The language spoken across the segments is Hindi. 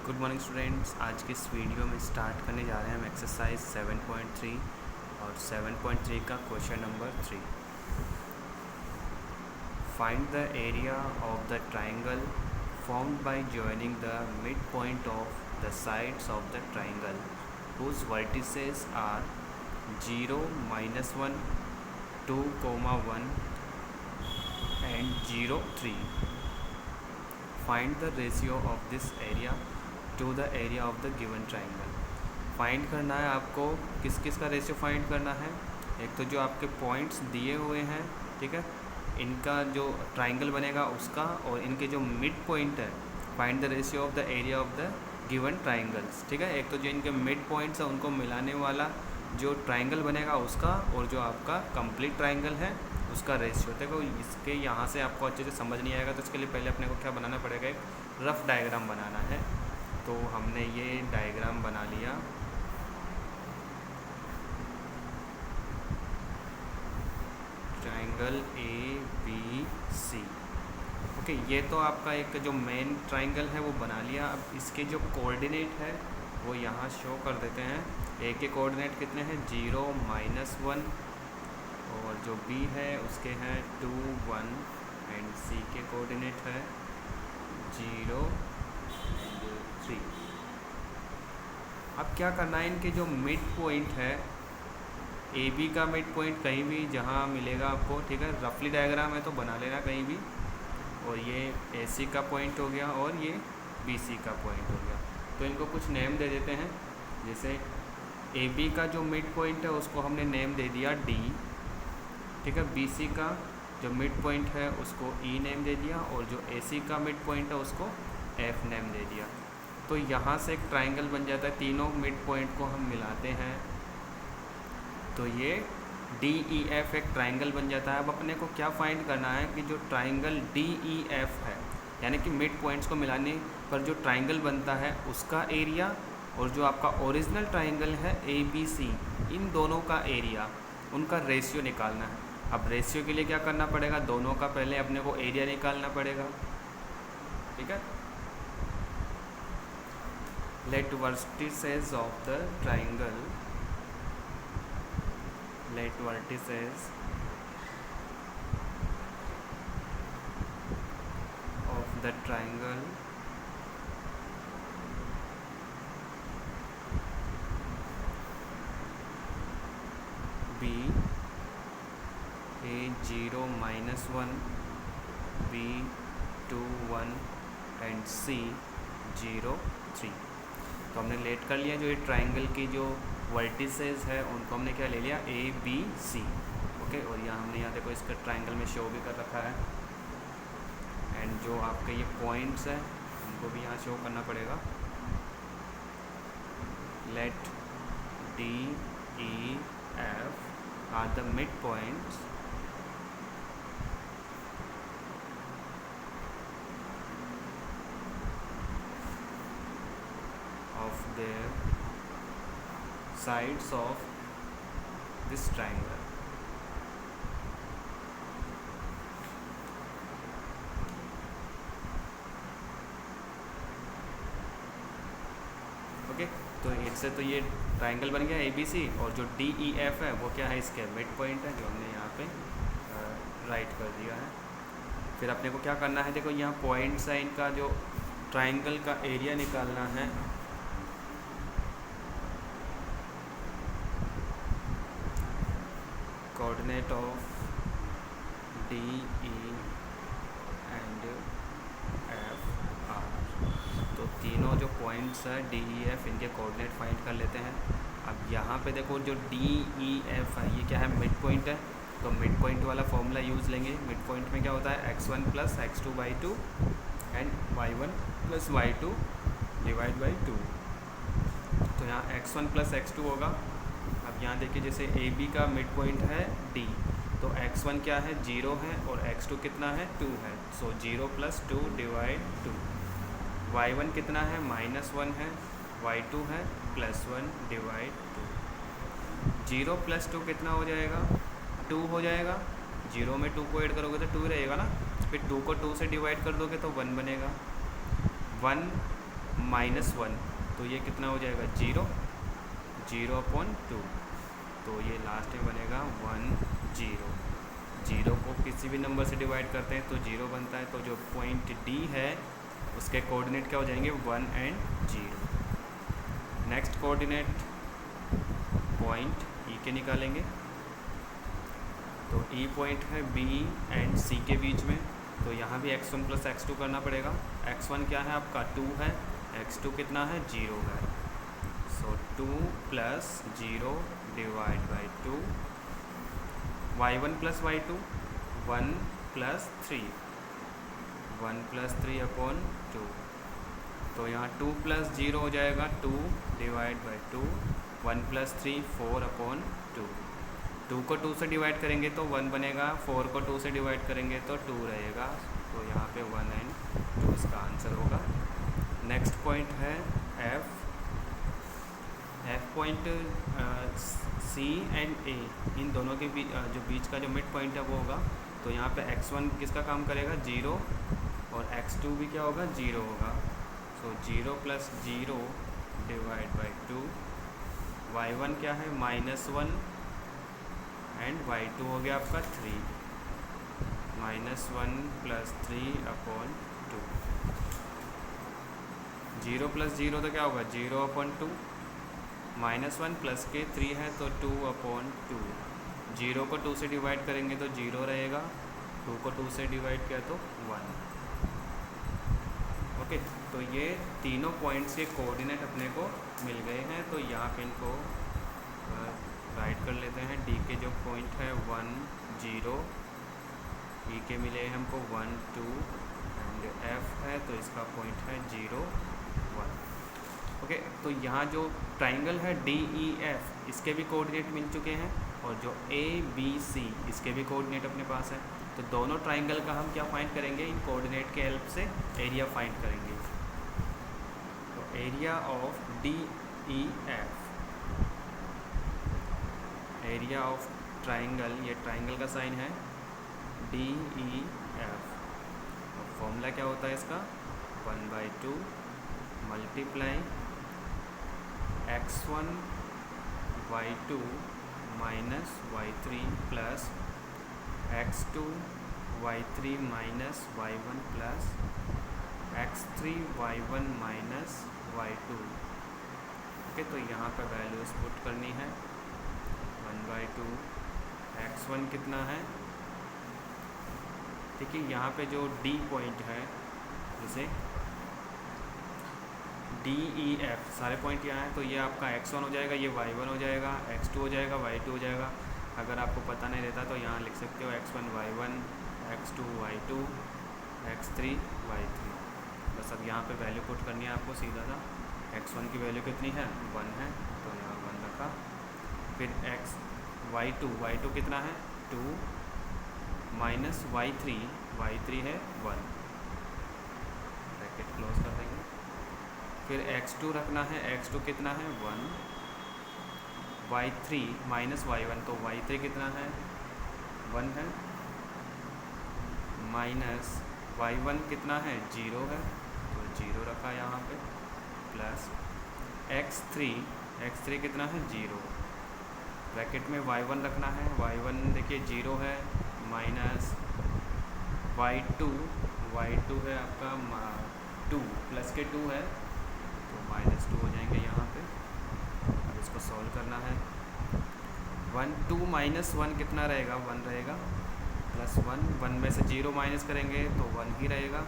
Good morning students. आज के इस वीडियो में स्टार्ट करने जा रहे हैं हम एक्सरसाइज 7.3 और 7.3 का question number 3। Find the area of the triangle formed by joining the mid point of the sides of the triangle whose vertices are 0, -1, 2, 1 and 0, 3। Find the ratio of this area to the area of the given triangle. Find करना है आपको, किस किस का रेशियो फाइंड करना है। एक तो जो आपके पॉइंट्स दिए हुए हैं, ठीक है, इनका जो ट्राइंगल बनेगा उसका, और इनके जो मिड पॉइंट है, find the ratio of the area of the given triangles. ठीक है, एक तो जो इनके मिड पॉइंट्स है उनको मिलाने वाला जो ट्राइंगल बनेगा उसका, और जो आपका कंप्लीट ट्राइंगल है उसका रेशियो। देखो इसके यहाँ से आपको अच्छे से समझ नहीं आएगा, तो इसके लिए पहले अपने को क्या बनाना पड़ेगा, एक रफ़ डायग्राम बनाना है। तो हमने ये डायग्राम बना लिया। Triangle ABC। ओके, ये तो आपका एक जो मेन ट्राइंगल है वो बना लिया। अब इसके जो कोऑर्डिनेट है वो यहाँ शो कर देते हैं। ए के कोऑर्डिनेट कितने हैं, 0, -1, और जो B है उसके हैं 2, 1 एंड C के कोऑर्डिनेट है 0 एंड 3। अब क्या करना है, इनके जो मिड पॉइंट है, AB का मिड पॉइंट कहीं भी जहाँ मिलेगा आपको, ठीक है, रफली डायग्राम है तो बना लेना कहीं भी, और ये AC का पॉइंट हो गया और ये BC का पॉइंट हो गया। तो इनको कुछ नेम दे देते हैं। जैसे AB का जो मिड पॉइंट है उसको हमने नेम दे दिया D, ठीक है, BC का जो मिड पॉइंट है उसको E नेम दे दिया, और जो AC का मिड पॉइंट है उसको F नेम दे दिया। तो यहाँ से एक ट्राइंगल बन जाता है। तीनों मिड पॉइंट को हम मिलाते हैं तो ये DEF एक ट्राइंगल बन जाता है। अब अपने को क्या फाइंड करना है कि जो ट्राइंगल DEF है, यानी कि मिड पॉइंट्स को मिलाने पर जो ट्राइंगल बनता है उसका एरिया, और जो आपका ओरिजिनल ट्राइंगल है ABC, इन दोनों का एरिया, उनका रेशियो निकालना है। अब रेशियो के लिए क्या करना पड़ेगा, दोनों का पहले अपने को एरिया निकालना पड़ेगा, ठीक है। Let vertices of the triangle, let vertices of the triangle be A0, -1, B2, 1 and C0, 3। तो हमने लेट कर लिया। जो ये ट्राइंगल की जो वर्टिसेस है उनको हमने क्या ले लिया, ABC। ओके, और यहाँ हमने यहाँ देखो इसका ट्राइंगल में शो भी कर रखा है। एंड जो आपके ये पॉइंट्स है उनको भी यहाँ शो करना पड़ेगा। Let DEF are the mid points of their sides of this triangle। Okay, तो इससे तो ये ट्राइंगल बन गया ABC, और जो DEF है वो क्या है, इसके मिड पॉइंट है जो हमने यहाँ पे राइट कर दिया है। फिर अपने को क्या करना है, देखो यहाँ पॉइंट्स है, इनका जो ट्राइंगल का एरिया निकालना है। Coordinate of DE and F R। तो तीनों जो पॉइंट्स है DEF, इनके कोऑर्डिनेट फाइंड कर लेते हैं। अब यहाँ पे देखो जो DEF है ये क्या है, मिड पॉइंट है, तो मिड पॉइंट वाला फॉर्मूला यूज़ लेंगे। मिड पॉइंट में क्या होता है, x1 + x2/2 and y1 + y2 divide by 2। तो यहाँ x1 + x2 होगा। अब यहाँ देखिए, जैसे AB का मिड पॉइंट है D, तो x1 क्या है, 0 है, और x2 कितना है, 2 है। सो 0 + 2 डिवाइड 2। y1 कितना है, -1 है, y2 है +1 डिवाइड 2। 0 + 2 कितना हो जाएगा, 2 हो जाएगा। 0 में 2 को ऐड करोगे तो 2 रहेगा ना, फिर 2 को 2 से डिवाइड कर दोगे तो 1 बनेगा। 1 -1, तो ये कितना हो जाएगा 0, 0/2, तो ये लास्ट में बनेगा 1 0। 0 को किसी भी नंबर से डिवाइड करते हैं तो 0 बनता है, तो जो पॉइंट डी है उसके कोऑर्डिनेट क्या हो जाएंगे 1 और 0। नेक्स्ट कोऑर्डिनेट पॉइंट ई के निकालेंगे, तो ई पॉइंट है बी एंड सी के बीच में, तो यहाँ भी x1 + x2 करना पड़ेगा। x1 क्या है आपका 2 है, x2 कितना है 0 है, सो 2 + 0 डिवाइड बाई 2, y1 + y2 1 + 3, 1 + 3/2, तो यहाँ 2 + 0 हो जाएगा 2 डिवाइड बाई 2, 1 + 3 4/2, 2 को 2 से डिवाइड करेंगे तो 1 बनेगा, 4 को 2 से डिवाइड करेंगे तो 2 रहेगा, तो यहाँ पे 1 और 2 इसका आंसर होगा। नेक्स्ट पॉइंट है एफ पॉइंट सी एंड ए, इन दोनों के बीच जो बीच का जो मिड पॉइंट है वो होगा, तो यहाँ पे x1 किसका काम करेगा 0 और x2 भी क्या होगा 0 होगा, सो 0 + 0 डिवाइड बाई 2, y1 क्या है -1 एंड y2 हो गया आपका 3, -1 + 3/2, 0 + 0 तो क्या होगा 0/2, -1 प्लस के 3 है तो 2/2, 0 को 2 से डिवाइड करेंगे तो 0 रहेगा, 2 को 2 से डिवाइड किया तो 1। ओके, तो ये तीनों पॉइंट्स के कोऑर्डिनेट अपने को मिल गए हैं, तो यहाँ पे इनको राइट कर लेते हैं। डी के जो पॉइंट है 1 0, ई के मिले हमको 1 2 एंड एफ है तो इसका पॉइंट है 0 1। ओके, तो यहाँ जो ट्राइंगल है DEF इसके भी कोऑर्डिनेट मिल चुके हैं, और जो ABC इसके भी कोऑर्डिनेट अपने पास है, तो दोनों ट्राइंगल का हम क्या फाइंड करेंगे, इन कोऑर्डिनेट के हेल्प से एरिया फाइंड करेंगे। तो area of DEF, area of triangle, ये ट्राइंगल का साइन है DEF, और फॉर्मूला क्या होता है इसका 1/2 multiply x1 y2 minus y3 plus x2 y3 minus y1 plus x3 y1 minus y2। Okay, तो यहाँ पर वैल्यूज पुट करनी है, 1/2 x1 कितना है, ठीक है, यहाँ पे जो D पॉइंट है जैसे DEF सारे पॉइंट यहाँ हैं, तो ये आपका x1 हो जाएगा, ये y1 हो जाएगा, x2 हो जाएगा, y2 हो जाएगा। अगर आपको पता नहीं रहता तो यहाँ लिख सकते हो x1 y1, x2 y2, x3 y3। बस अब यहाँ पे वैल्यू पुट करनी है आपको सीधा सा। x1 की वैल्यू कितनी है 1 है, तो यहाँ 1 रखा, फिर y2 कितना है 2 माइनस y3 है 1, ब्रैकेट क्लोज कर देंगे। फिर x2 रखना है, x2 कितना है 1, y3 माइनस y1, तो y3 कितना है 1 है, माइनस y1 कितना है 0 है, तो 0 रखा यहाँ पे, प्लस x3 कितना है 0, ब्रैकेट में y1 रखना है, y1 देखिए 0 है, माइनस y2 है आपका 2 प्लस के 2 है, तो -2 हो जाएंगे यहाँ पे। अब इसको सॉल्व करना है, 2 - 1 कितना रहेगा 1 रहेगा, प्लस 1 में से 0 माइनस करेंगे तो 1 ही रहेगा,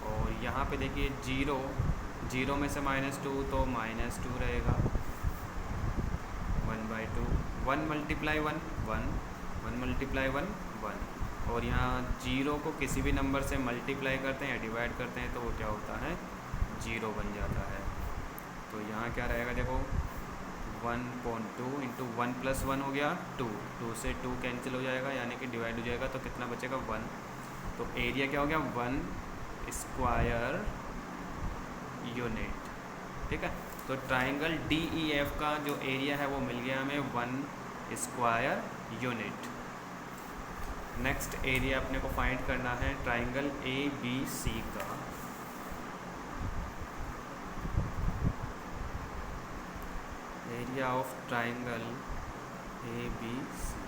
और यहाँ पे देखिए 0 में से -2 तो -2 रहेगा, 1/2, 1 × 1 1, और यहाँ 0 को किसी भी नंबर से मल्टीप्लाई करते हैं या डिवाइड करते हैं तो वो क्या होता है 0 बन जाता है। तो यहाँ क्या रहेगा देखो 1/2 × 1 + 1 हो गया 2 से 2 कैंसिल हो जाएगा, यानी कि डिवाइड हो जाएगा, तो कितना बचेगा 1, तो एरिया क्या हो गया 1 स्क्वायर यूनिट। ठीक है, तो ट्राइंगल DEF का जो एरिया है वो मिल गया हमें 1 स्क्वायर यूनिट। नेक्स्ट एरिया अपने को फाइंड करना है ट्राइंगल ABC का। Area of triangle A B C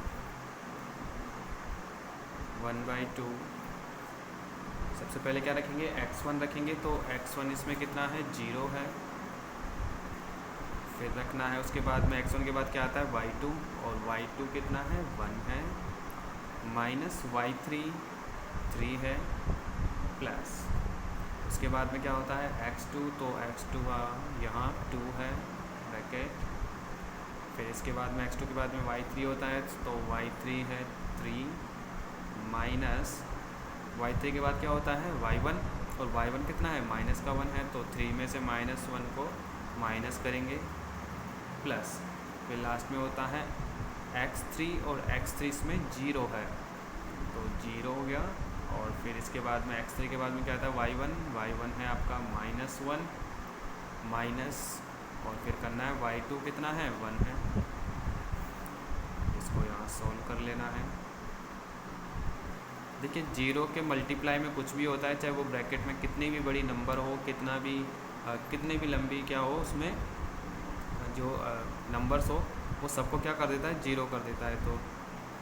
1/2। सबसे पहले क्या रखेंगे, x1 रखेंगे, तो x1 इसमें कितना है, 0 है। फिर रखना है उसके बाद में x1 के बाद क्या आता है, y2, और y2 कितना है, 1 है, माइनस y3 3 है, प्लस उसके बाद में क्या होता है x2, तो x2 यहाँ 2 है ब्रैकेट। फिर इसके बाद में x2 के बाद में y3 होता है, तो y3 है 3, माइनस y3 के बाद क्या होता है y1, और y1 कितना है, माइनस का 1 है, तो 3 में से -1 को माइनस करेंगे, प्लस फिर लास्ट में होता है x3, और x3 इसमें 0 है, तो 0 हो गया। और फिर इसके बाद में x3 के बाद में क्या था, y1 है आपका -1 माइनस, और फिर करना है y2 कितना है, 1 है। इसको यहाँ सॉल्व कर लेना है। देखिए 0 के मल्टीप्लाई में कुछ भी होता है, चाहे वो ब्रैकेट में कितनी भी बड़ी नंबर हो, कितनी भी लंबी क्या हो, उसमें जो नंबर्स हो वो सबको क्या कर देता है, 0 कर देता है। तो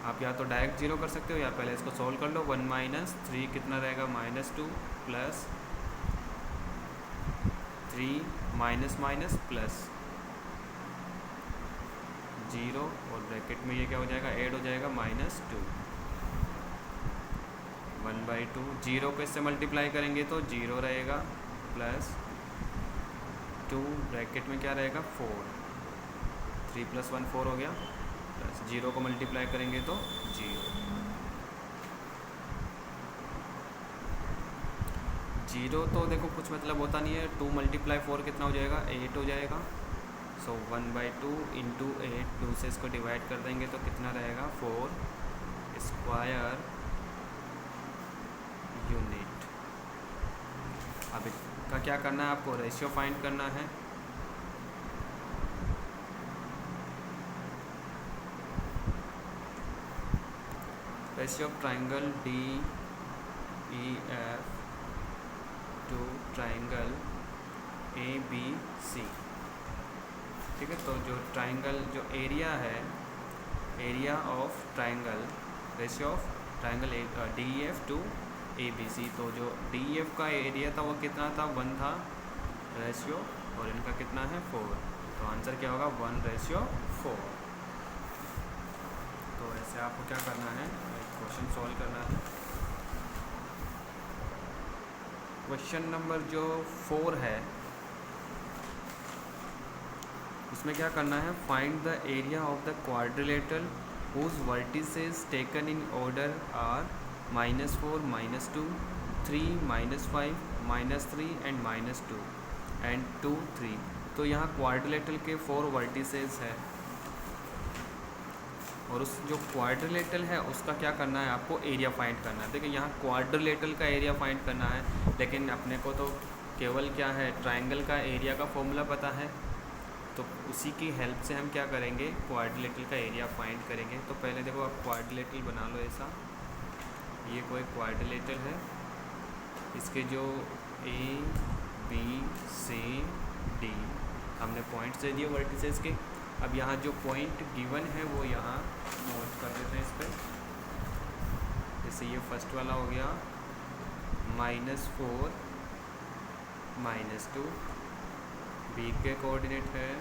आप या तो डायरेक्ट 0 कर सकते हो, या पहले इसको सॉल्व कर लो। 1 - 3 कितना रहेगा, -2, प्लस 3 माइनस माइनस प्लस 0, और ब्रैकेट में ये क्या हो जाएगा, ऐड हो जाएगा -2, 1/2। 0 को इससे मल्टीप्लाई करेंगे तो 0 रहेगा, प्लस 2 ब्रैकेट में क्या रहेगा, 4, 3 + 1 4 हो गया, प्लस 0 को मल्टीप्लाई करेंगे तो 0 तो देखो कुछ मतलब होता नहीं है। 2 × 4 कितना हो जाएगा, 8 हो जाएगा। सो 1/2 × 8, 2 से इसको डिवाइड कर देंगे तो कितना रहेगा, 4 स्क्वायर यूनिट। अब इसका क्या करना है, आपको रेशियो फाइंड करना है। Ratio of triangle DEF to triangle ABC, ठीक है। तो जो ट्राइंगल जो एरिया है, area of triangle, ratio of triangle DEF to ABC, तो जो DEF का एरिया था वो कितना था, 1 था रेशियो, और इनका कितना है 4, तो आंसर क्या होगा 1/4। तो ऐसे आपको क्या करना है, क्वेश्चन सॉल्व करना है। क्वेश्चन नंबर जो 4 है उसमें क्या करना है, find the area of the quadrilateral whose vertices taken in order are -4, -2, 3, -5, -3 and -2 and 2, 3। तो यहाँ क्वाड्रिलेटरल के 4 वर्टिसेस है, और उस जो क्वाड्रिलेटरल है उसका क्या करना है, आपको एरिया फाइंड करना है। देखिए यहाँ क्वाड्रिलेटरल का एरिया फाइंड करना है, लेकिन अपने को तो केवल क्या है, ट्राइंगल का एरिया का फॉर्मूला पता है, तो उसी की हेल्प से हम क्या करेंगे, क्वाड्रिलेटरल का एरिया फाइंड करेंगे। तो पहले देखो आप क्वाड्रिलेटरल बना लो ऐसा, ये कोई क्वाड्रिलेटरल है, इसके जो ABCD हमने पॉइंट्स दे दिए वर्टिसेस के। अब यहाँ जो पॉइंट गिवन है वो यहाँ नोट कर देते हैं इस पर। जैसे ये फर्स्ट वाला हो गया -4, -2, B के कोऑर्डिनेट है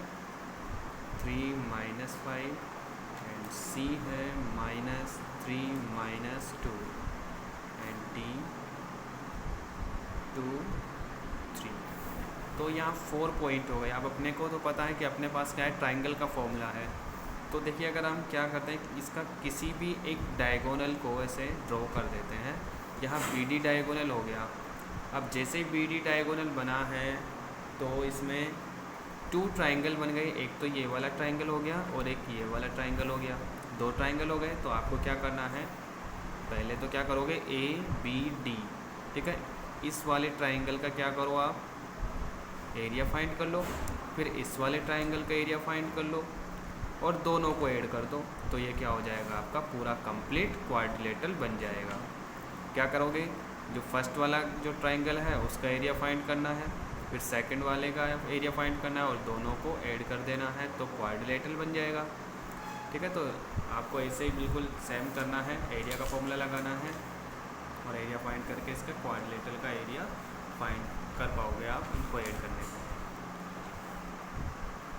3, -5, एंड C है -3, -2, एंड D 2, 3। तो यहाँ 4 पॉइंट हो गए। अब अपने को तो पता है कि अपने पास क्या है, ट्राइंगल का फॉर्मूला है। तो देखिए अगर हम क्या करते हैं कि इसका किसी भी एक डायगोनल को ऐसे ड्रॉ कर देते हैं। यहाँ BD डायगोनल हो गया। अब जैसे ही BD डायगोनल बना है तो इसमें 2 ट्राइंगल बन गए, एक तो ये वाला ट्राइंगल हो गया और एक ये वाला ट्राइंगल हो गया, 2 ट्राइंगल हो गए। तो आपको क्या करना है, पहले तो क्या करोगे ABD, ठीक है। इस वाले ट्राइंगल का क्या करो आप, एरिया फाइंड कर लो, फिर इस वाले ट्राइंगल का एरिया फाइंड कर लो और दोनों को ऐड कर दो, तो ये क्या हो जाएगा, आपका पूरा कंप्लीट क्वाड्रिलेटरल बन जाएगा। क्या करोगे, जो फर्स्ट वाला जो ट्राइंगल है उसका एरिया फाइंड करना है, फिर सेकंड वाले का एरिया फाइंड करना है और दोनों को ऐड कर देना है तो क्वाड्रिलेटरल बन जाएगा। ठीक है, तो आपको ऐसे ही बिल्कुल सेम करना है, एरिया का फॉर्मूला लगाना है और एरिया फाइंड करके इसका क्वाड्रिलेटरल का एरिया फाइंड कर पाओगे आप इनको ऐड करने से।